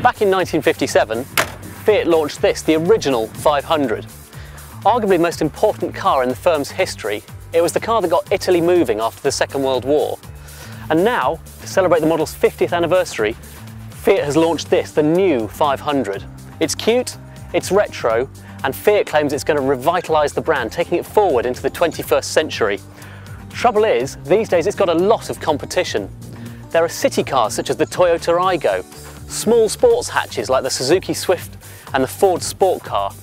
Back in 1957, Fiat launched this, the original 500. Arguably the most important car in the firm's history, it was the car that got Italy moving after the Second World War. And now, to celebrate the model's 50th anniversary, Fiat has launched this, the new 500. It's cute, it's retro, and Fiat claims it's going to revitalise the brand, taking it forward into the 21st century. Trouble is, these days it's got a lot of competition. There are city cars such as the Toyota Aygo, small sports hatches like the Suzuki Swift and the Ford Sport Car.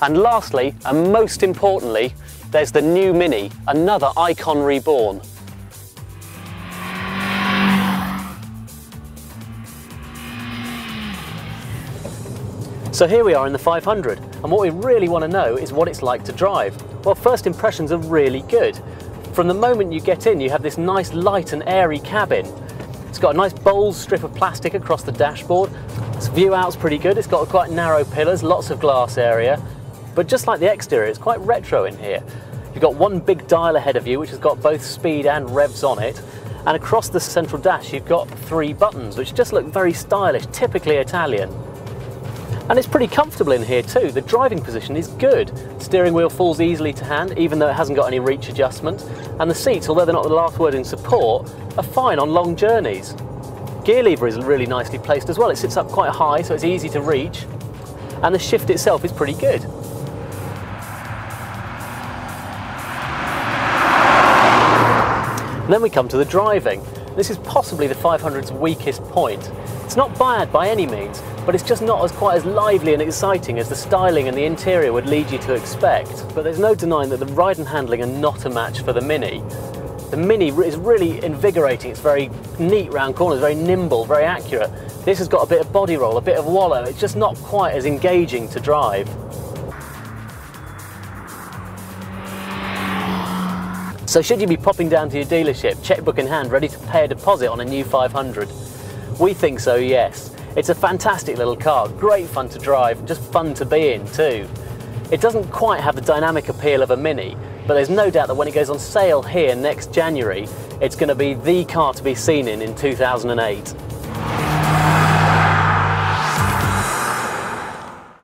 And lastly, and most importantly, there's the new Mini, another icon reborn. So here we are in the 500, and what we really want to know is what it's like to drive. Well, first impressions are really good. From the moment you get in, you have this nice light and airy cabin. It's got a nice bold strip of plastic across the dashboard. Its view out's pretty good. It's got quite narrow pillars, lots of glass area. But just like the exterior, it's quite retro in here. You've got one big dial ahead of you, which has got both speed and revs on it. And across the central dash, you've got 3 buttons, which just look very stylish, typically Italian. And it's pretty comfortable in here too. The driving position is good. Steering wheel falls easily to hand, even though it hasn't got any reach adjustment. And the seats, although they're not the last word in support, are fine on long journeys. Gear lever is really nicely placed as well. It sits up quite high, so it's easy to reach. And the shift itself is pretty good. And then we come to the driving. This is possibly the 500's weakest point. It's not bad by any means, but it's just not quite as lively and exciting as the styling and the interior would lead you to expect. But there's no denying that the ride and handling are not a match for the Mini. The Mini is really invigorating. It's very neat round corners, very nimble, very accurate. This has got a bit of body roll, a bit of wallow. It's just not quite as engaging to drive. So should you be popping down to your dealership, checkbook in hand, ready to pay a deposit on a new 500? We think so, yes. It's a fantastic little car, great fun to drive, just fun to be in too. It doesn't quite have the dynamic appeal of a Mini, but there's no doubt that when it goes on sale here next January, it's going to be the car to be seen in 2008.